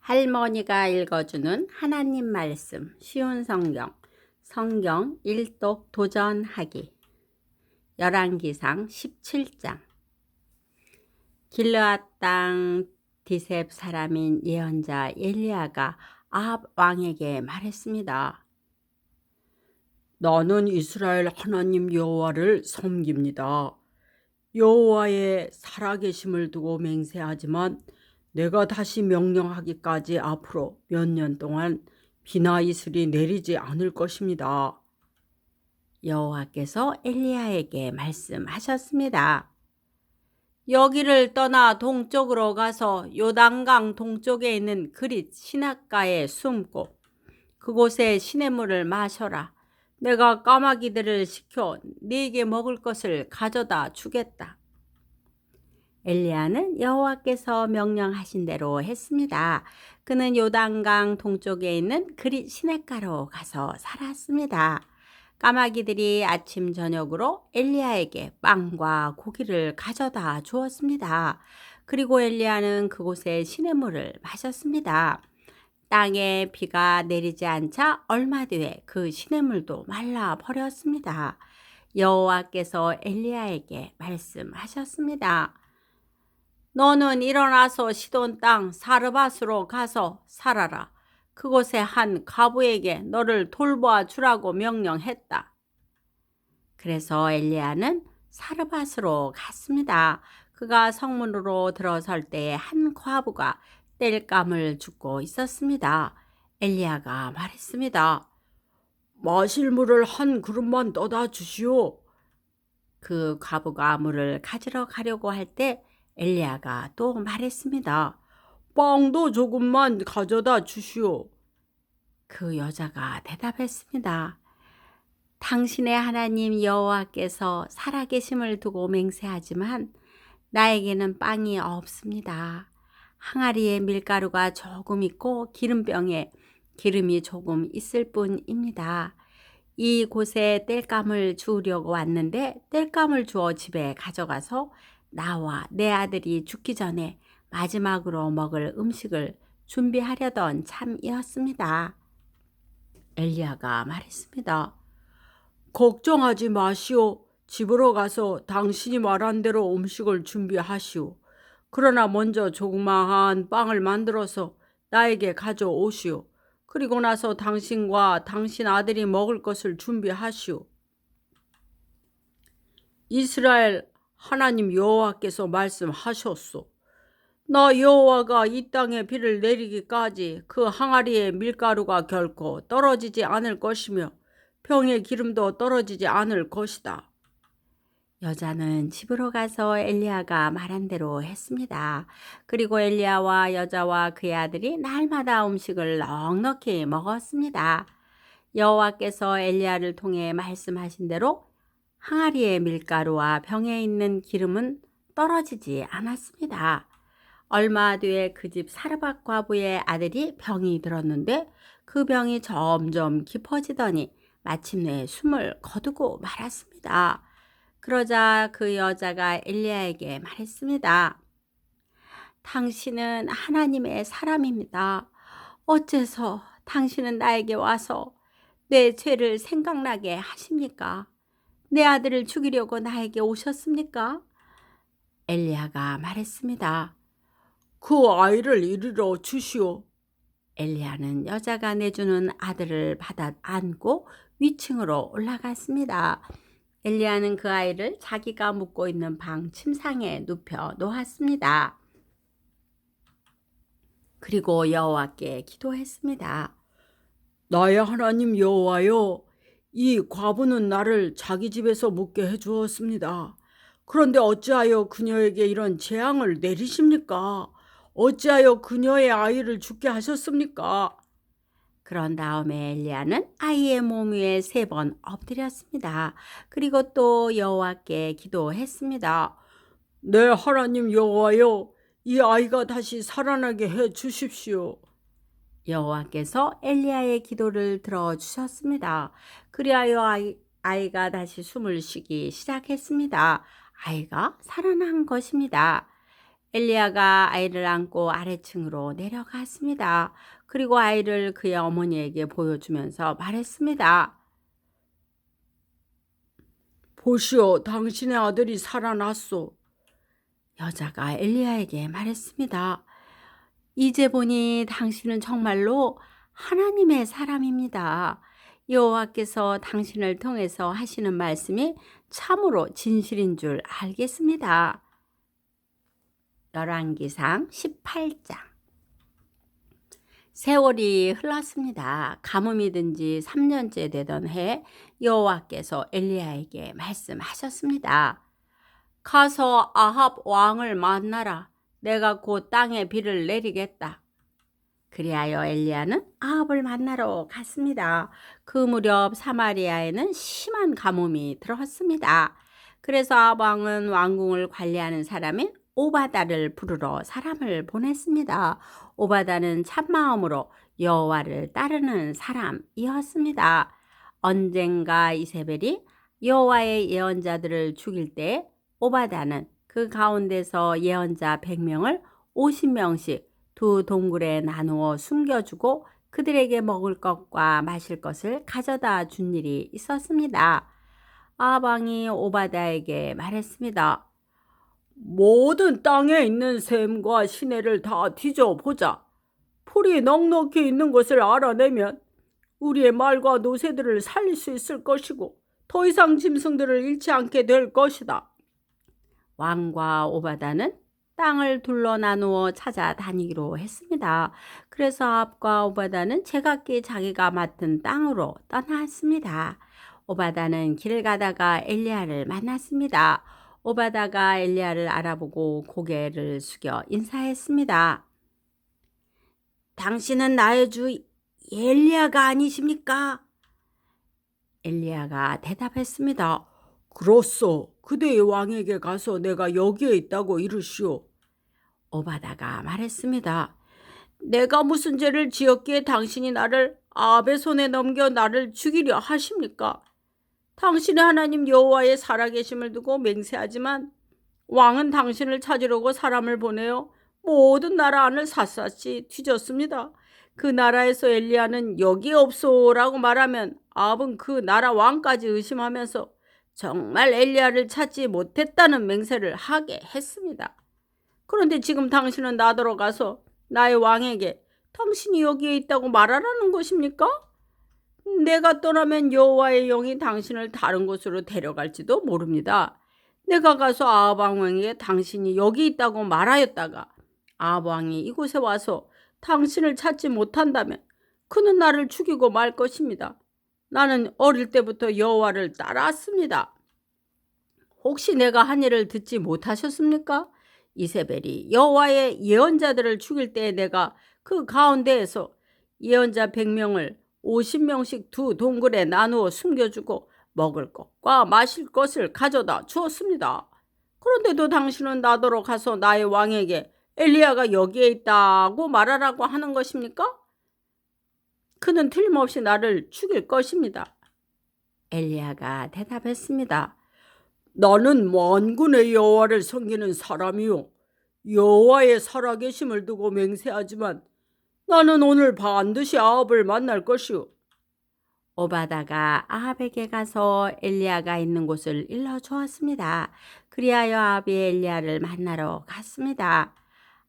할머니가 읽어주는 하나님 말씀 쉬운 성경 일독 도전하기 열왕기상 17장. 길르앗 땅 디셉 사람인 예언자 엘리야가 아합 왕에게 말했습니다. 나는 이스라엘 하나님 여호와를 섬깁니다. 여호와의 살아계심을 두고 맹세하지만 내가 다시 명령하기까지 앞으로 몇 년 동안 비나 이슬이 내리지 않을 것입니다. 여호와께서 엘리야에게 말씀하셨습니다. 여기를 떠나 동쪽으로 가서 요단강 동쪽에 있는 그릿 시냇가에 숨고 그곳에 시냇물을 마셔라. 내가 까마귀들을 시켜 네게 먹을 것을 가져다 주겠다. 엘리야는 여호와께서 명령하신 대로 했습니다. 그는 요단강 동쪽에 있는 그릿 시냇가로 가서 살았습니다. 까마귀들이 아침 저녁으로 엘리야에게 빵과 고기를 가져다 주었습니다. 그리고 엘리야는 그곳에 시냇물을 마셨습니다. 땅에 비가 내리지 않자 얼마 뒤에 그 시냇물도 말라 버렸습니다. 여호와께서 엘리야에게 말씀하셨습니다. 너는 일어나서 시돈 땅 사르밧으로 가서 살아라. 그곳에 한 과부에게 너를 돌보아 주라고 명령했다. 그래서 엘리야는 사르밧으로 갔습니다. 그가 성문으로 들어설 때에 한 과부가 땔감을 줍고 있었습니다. 엘리야가 말했습니다. 마실 물을 한 그릇만 떠다 주시오. 그 과부가 물을 가지러 가려고 할 때 엘리야가 또 말했습니다. 빵도 조금만 가져다 주시오. 그 여자가 대답했습니다. 당신의 하나님 여호와께서 살아계심을 두고 맹세하지만 나에게는 빵이 없습니다. 항아리에 밀가루가 조금 있고 기름병에 기름이 조금 있을 뿐입니다. 이곳에 땔감을 주우려고 왔는데 땔감을 주어 집에 가져가서 나와 내 아들이 죽기 전에 마지막으로 먹을 음식을 준비하려던 참이었습니다. 엘리야가 말했습니다. 걱정하지 마시오. 집으로 가서 당신이 말한 대로 음식을 준비하시오. 그러나 먼저 조그마한 빵을 만들어서 나에게 가져오시오. 그리고 나서 당신과 당신 아들이 먹을 것을 준비하시오. 이스라엘 하나님 여호와께서 말씀하셨소. 나 여호와가 이 땅에 비를 내리기까지 그 항아리에 밀가루가 결코 떨어지지 않을 것이며 병에 기름도 떨어지지 않을 것이다. 여자는 집으로 가서 엘리야가 말한 대로 했습니다. 그리고 엘리야와 여자와 그의 아들이 날마다 음식을 넉넉히 먹었습니다. 여호와께서 엘리야를 통해 말씀하신 대로 항아리의 밀가루와 병에 있는 기름은 떨어지지 않았습니다. 얼마 뒤에 그 집 사르밧 과부의 아들이 병이 들었는데 그 병이 점점 깊어지더니 마침내 숨을 거두고 말았습니다. 그러자 그 여자가 엘리야에게 말했습니다. 당신은 하나님의 사람입니다. 어째서 당신은 나에게 와서 내 죄를 생각나게 하십니까? 내 아들을 죽이려고 나에게 오셨습니까? 엘리야가 말했습니다. 그 아이를 이리로 주시오. 엘리야는 여자가 내주는 아들을 받아 안고 위층으로 올라갔습니다. 엘리야는 그 아이를 자기가 묵고 있는 방 침상에 눕혀 놓았습니다. 그리고 여호와께 기도했습니다. 나의 하나님 여호와여, 이 과부는 나를 자기 집에서 묵게 해주었습니다. 그런데 어찌하여 그녀에게 이런 재앙을 내리십니까? 어찌하여 그녀의 아이를 죽게 하셨습니까? 그런 다음에 엘리야는 아이의 몸 위에 3번 엎드렸습니다. 그리고 또 여호와께 기도했습니다. 내 하나님 여호와여, 이 아이가 다시 살아나게 해 주십시오. 여호와께서 엘리야의 기도를 들어주셨습니다. 그리하여 아이가 다시 숨을 쉬기 시작했습니다. 아이가 살아난 것입니다. 엘리야가 아이를 안고 아래층으로 내려갔습니다. 그리고 아이를 그의 어머니에게 보여주면서 말했습니다. 보시오, 당신의 아들이 살아났소. 여자가 엘리야에게 말했습니다. 이제 보니 당신은 정말로 하나님의 사람입니다. 여호와께서 당신을 통해서 하시는 말씀이 참으로 진실인 줄 알겠습니다. 열왕기상 18장. 세월이 흘렀습니다. 가뭄이 든 지 3년째 되던 해 여호와께서 엘리야에게 말씀하셨습니다. 가서 아합 왕을 만나라. 내가 곧 땅에 비를 내리겠다. 그리하여 엘리야는 아합을 만나러 갔습니다. 그 무렵 사마리아에는 심한 가뭄이 들었습니다. 그래서 아합 왕은 왕궁을 관리하는 사람인 오바다를 부르러 사람을 보냈습니다. 오바다는 참마음으로 여호와를 따르는 사람이었습니다. 언젠가 이세벨이 여호와의 예언자들을 죽일 때 오바다는 그 가운데서 예언자 100명을 50명씩 두 동굴에 나누어 숨겨주고 그들에게 먹을 것과 마실 것을 가져다 준 일이 있었습니다. 아합 왕이 오바다에게 말했습니다. 모든 땅에 있는 샘과 시내를 다 뒤져보자. 풀이 넉넉히 있는 것을 알아내면 우리의 말과 노새들을 살릴 수 있을 것이고 더 이상 짐승들을 잃지 않게 될 것이다. 왕과 오바다는 땅을 둘러 나누어 찾아다니기로 했습니다. 그래서 아합과 오바다는 제각기 자기가 맡은 땅으로 떠났습니다. 오바다는 길을 가다가 엘리야를 만났습니다. 오바다가 엘리야를 알아보고 고개를 숙여 인사했습니다. 당신은 나의 주 엘리야가 아니십니까? 엘리야가 대답했습니다. 그렇소. 그대의 왕에게 가서 내가 여기에 있다고 이르시오. 오바다가 말했습니다. 내가 무슨 죄를 지었기에 당신이 나를 아합의 손에 넘겨 나를 죽이려 하십니까? 당신의 하나님 여호와의 살아계심을 두고 맹세하지만 왕은 당신을 찾으려고 사람을 보내어 모든 나라 안을 샅샅이 뒤졌습니다. 그 나라에서 엘리야는 여기 없소라고 말하면 아합은 그 나라 왕까지 의심하면서 정말 엘리야를 찾지 못했다는 맹세를 하게 했습니다. 그런데 지금 당신은 나더러 가서 나의 왕에게 당신이 여기에 있다고 말하라는 것입니까? 내가 떠나면 여호와의 영이 당신을 다른 곳으로 데려갈지도 모릅니다. 내가 가서 아합 왕에게 당신이 여기 있다고 말하였다가 아합 왕이 이곳에 와서 당신을 찾지 못한다면 그는 나를 죽이고 말 것입니다. 나는 어릴 때부터 여호와를 따랐습니다. 혹시 내가 한 일을 듣지 못하셨습니까? 이세벨이 여호와의 예언자들을 죽일 때에 내가 그 가운데에서 예언자 100명을 50명씩 두 동굴에 나누어 숨겨주고 먹을 것과 마실 것을 가져다 주었습니다. 그런데도 당신은 나더러 가서 나의 왕에게 엘리야가 여기에 있다고 말하라고 하는 것입니까? 그는 틀림없이 나를 죽일 것입니다. 엘리야가 대답했습니다. 나는 만군의 여호와를 섬기는 사람이요 여호와의 살아계심을 두고 맹세하지만 나는 오늘 반드시 아합을 만날 것이요. 오바다가 아합에게 가서 엘리야가 있는 곳을 일러주었습니다. 그리하여 아합이 엘리야를 만나러 갔습니다.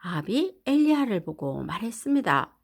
아합이 엘리야를 보고 말했습니다.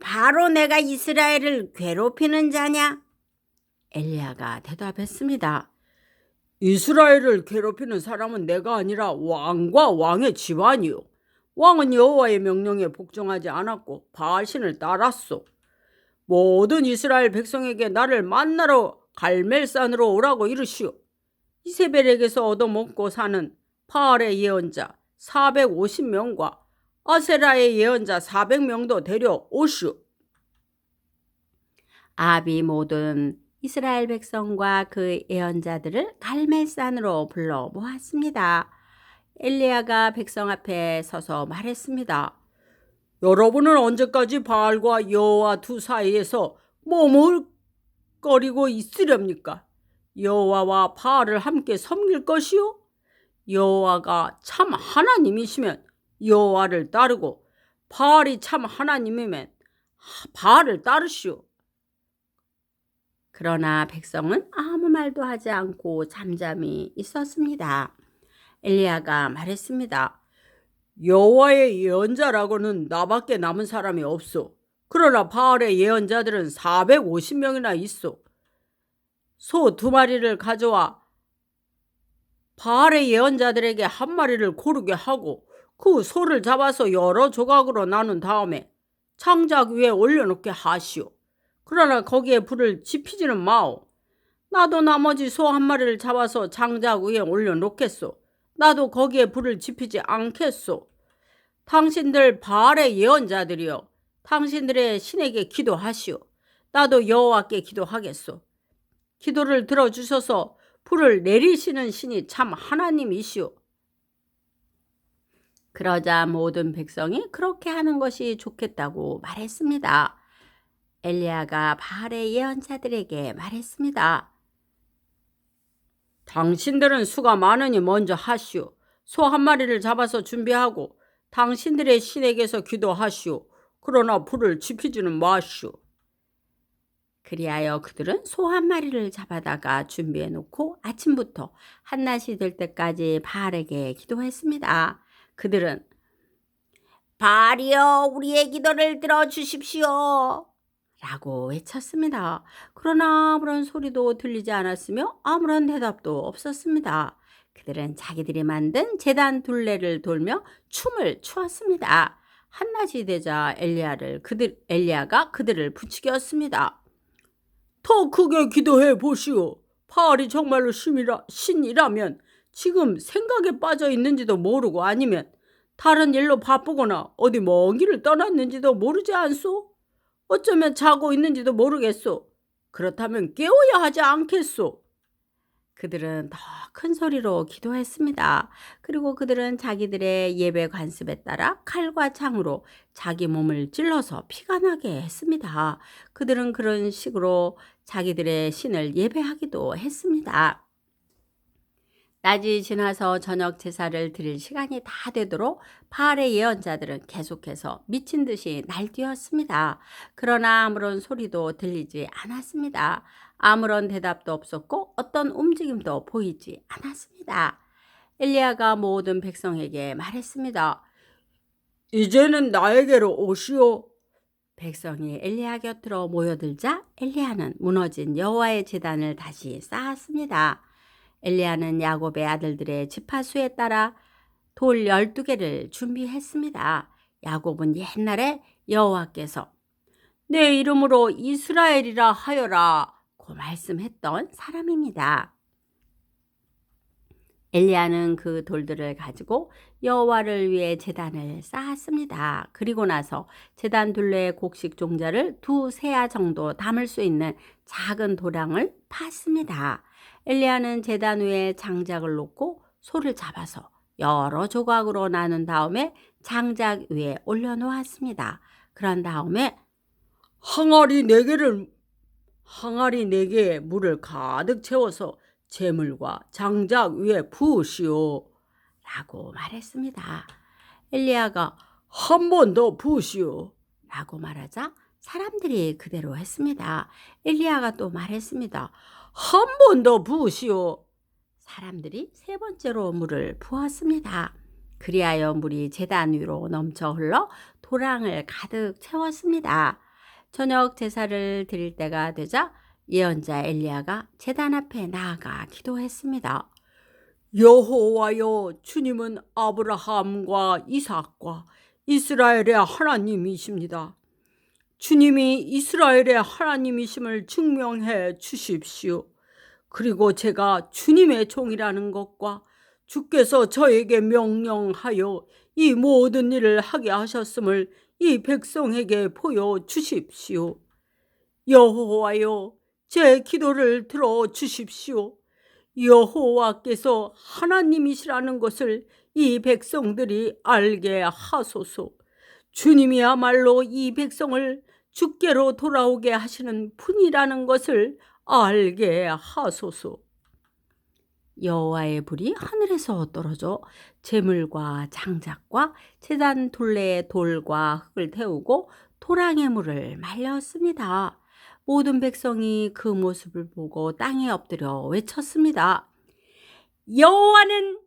바로 내가 이스라엘을 괴롭히는 자냐? 엘리야가 대답했습니다. 이스라엘을 괴롭히는 사람은 내가 아니라 왕과 왕의 집안이요. 왕은 여호와의 명령에 복종하지 않았고 바알신을 따랐소. 모든 이스라엘 백성에게 나를 만나러 갈멜산으로 오라고 이르시오. 이세벨에게서 얻어먹고 사는 바알의 예언자 450명과 아세라의 예언자 400명도 데려오시오. 아합이 모든 이스라엘 백성과 그 예언자들을 갈멜산으로 불러 모았습니다. 엘리야가 백성 앞에 서서 말했습니다. 여러분은 언제까지 바알과 여호와 두 사이에서 머뭇거리고 있으렵니까? 여호와와 바알을 함께 섬길 것이요? 여호와가 참 하나님이시면 여호와를 따르고 바알이 참 하나님이면 바알을 따르시오. 그러나 백성은 아무 말도 하지 않고 잠잠히 있었습니다. 엘리야가 말했습니다. 여호와의 예언자라고는 나밖에 남은 사람이 없소. 그러나 바알의 예언자들은 450명이나 있소. 소 2마리를 가져와 바알의 예언자들에게 1마리를 고르게 하고 그 소를 잡아서 여러 조각으로 나눈 다음에 창작 위에 올려놓게 하시오. 그러나 거기에 불을 지피지는 마오. 나도 나머지 소 1마리를 잡아서 장작 위에 올려놓겠소. 나도 거기에 불을 지피지 않겠소. 당신들 바알의 예언자들이여, 당신들의 신에게 기도하시오. 나도 여호와께 기도하겠소. 기도를 들어주셔서 불을 내리시는 신이 참 하나님이시오. 그러자 모든 백성이 그렇게 하는 것이 좋겠다고 말했습니다. 엘리야가 바알의 예언자들에게 말했습니다. 당신들은 수가 많으니 먼저 하시오. 소 1마리를 잡아서 준비하고 당신들의 신에게서 기도하시오. 그러나 불을 지피지는 마시오. 그리하여 그들은 소 1마리를 잡아다가 준비해 놓고 아침부터 한낮이 될 때까지 바알에게 기도했습니다. 그들은 바알이여, 우리의 기도를 들어주십시오 라고 외쳤습니다. 그러나 아무런 소리도 들리지 않았으며 아무런 대답도 없었습니다. 그들은 자기들이 만든 제단 둘레를 돌며 춤을 추었습니다. 한낮이 되자 엘리야가 그들을 부추겼습니다. 더 크게 기도해 보시오. 바알이 정말로 신이라면 지금 생각에 빠져 있는지도 모르고 아니면 다른 일로 바쁘거나 어디 먼 길을 떠났는지도 모르지 않소? 어쩌면 자고 있는지도 모르겠소. 그렇다면 깨워야 하지 않겠소? 그들은 더 큰 소리로 기도했습니다. 그리고 그들은 자기들의 예배 관습에 따라 칼과 창으로 자기 몸을 찔러서 피가 나게 했습니다. 그들은 그런 식으로 자기들의 신을 예배하기도 했습니다. 낮이 지나서 저녁 제사를 드릴 시간이 다 되도록 바알의 예언자들은 계속해서 미친 듯이 날뛰었습니다. 그러나 아무런 소리도 들리지 않았습니다. 아무런 대답도 없었고 어떤 움직임도 보이지 않았습니다. 엘리야가 모든 백성에게 말했습니다. 이제는 나에게로 오시오. 백성이 엘리야 곁으로 모여들자 엘리야는 무너진 여호와의 제단을 다시 쌓았습니다. 엘리야는 야곱의 아들들의 지파수에 따라 돌 12개를 준비했습니다. 야곱은 옛날에 여호와께서 내 이름으로 이스라엘이라 하여라 고 말씀했던 사람입니다. 엘리야는 그 돌들을 가지고 여호와를 위해 제단을 쌓았습니다. 그리고 나서 제단 둘레의 곡식 종자를 2세아 정도 담을 수 있는 작은 도량을 팠습니다. 엘리야는 제단 위에 장작을 놓고 소를 잡아서 여러 조각으로 나눈 다음에 장작 위에 올려놓았습니다. 그런 다음에 항아리 4개에 물을 가득 채워서 재물과 장작 위에 부으시오. 라고 말했습니다. 엘리야가 한 번 더 부으시오. 라고 말하자 사람들이 그대로 했습니다. 엘리야가 또 말했습니다. 한 번 더 부으시오. 사람들이 3번째로 물을 부었습니다. 그리하여 물이 제단 위로 넘쳐 흘러 도랑을 가득 채웠습니다. 저녁 제사를 드릴 때가 되자 예언자 엘리야가 제단 앞에 나아가 기도했습니다. 여호와여, 주님은 아브라함과 이삭과 이스라엘의 하나님이십니다. 주님이 이스라엘의 하나님이심을 증명해 주십시오. 그리고 제가 주님의 종이라는 것과 주께서 저에게 명령하여 이 모든 일을 하게 하셨음을 이 백성에게 보여주십시오. 여호와여, 제 기도를 들어주십시오. 여호와께서 하나님이시라는 것을 이 백성들이 알게 하소서. 주님이야말로 이 백성을 주께로 돌아오게 하시는 분이라는 것을 알게 하소서. 여호와의 불이 하늘에서 떨어져 제물과 장작과 제단 둘레에 돌과 흙을 태우고 토랑의 물을 말렸습니다. 모든 백성이 그 모습을 보고 땅에 엎드려 외쳤습니다. 여호와는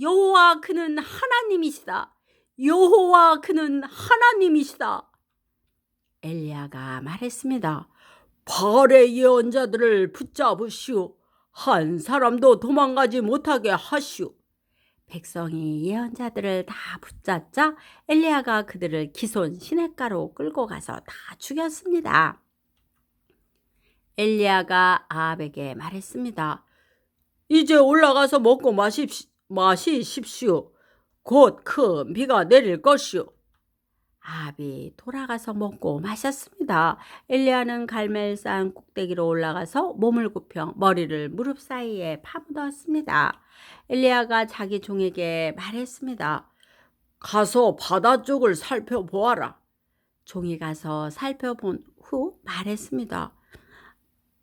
여호와 그는 하나님이시다. 여호와 그는 하나님이시다. 엘리야가 말했습니다. 바알의 예언자들을 붙잡으시오. 한 사람도 도망가지 못하게 하시오. 백성이 예언자들을 다 붙잡자 엘리야가 그들을 기손 시냇가로 끌고 가서 다 죽였습니다. 엘리야가 아합에게 말했습니다. 이제 올라가서 먹고 마시십시오. 곧 큰 비가 내릴 것이오. 아합이 돌아가서 먹고 마셨습니다. 엘리야는 갈멜산 꼭대기로 올라가서 몸을 굽혀 머리를 무릎 사이에 파묻었습니다. 엘리야가 자기 종에게 말했습니다. 가서 바다 쪽을 살펴보아라. 종이 가서 살펴본 후 말했습니다.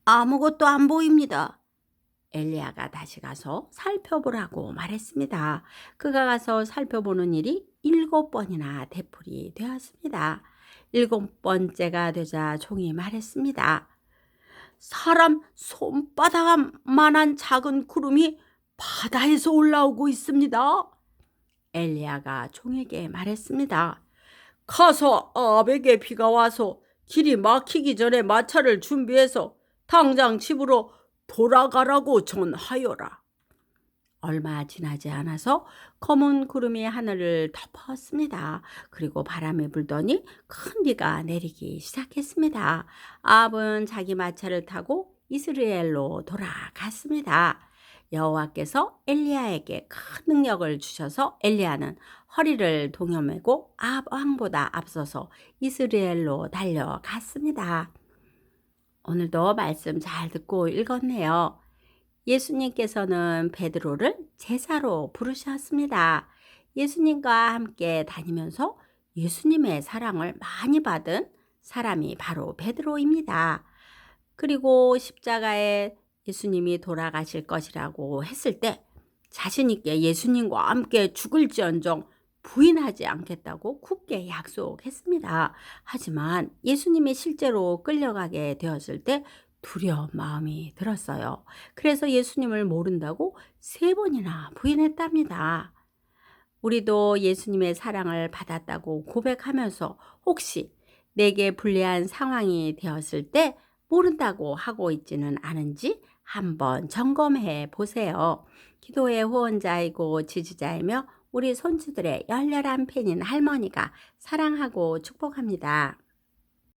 아무것도 안 보입니다. 엘리야가 다시 가서 살펴보라고 말했습니다. 그가 가서 살펴보는 일이 7번이나 되풀이 되었습니다. 7번째가 되자 종이 말했습니다. 사람 손바닥만한 작은 구름이 바다에서 올라오고 있습니다. 엘리야가 종에게 말했습니다. 가서 아합에게 비가 와서 길이 막히기 전에 마차를 준비해서 당장 집으로 돌아가라고 전하여라. 얼마 지나지 않아서 검은 구름이 하늘을 덮었습니다. 그리고 바람이 불더니 큰 비가 내리기 시작했습니다. 아합은 자기 마차를 타고 이스라엘로 돌아갔습니다. 여호와께서 엘리야에게 큰 능력을 주셔서 엘리야는 허리를 동여매고 아합 왕보다 앞서서 이스라엘로 달려갔습니다. 오늘도 말씀 잘 듣고 읽었네요. 예수님께서는 베드로를 제자로 부르셨습니다. 예수님과 함께 다니면서 예수님의 사랑을 많이 받은 사람이 바로 베드로입니다. 그리고 십자가에 예수님이 돌아가실 것이라고 했을 때 자신 있게 예수님과 함께 죽을지언정 부인하지 않겠다고 굳게 약속했습니다. 하지만 예수님이 실제로 끌려가게 되었을 때 두려운 마음이 들었어요. 그래서 예수님을 모른다고 3번이나 부인했답니다. 우리도 예수님의 사랑을 받았다고 고백하면서 혹시 내게 불리한 상황이 되었을 때 모른다고 하고 있지는 않은지 한번 점검해 보세요. 기도의 후원자이고 지지자이며 우리 손주들의 열렬한 팬인 할머니가 사랑하고 축복합니다.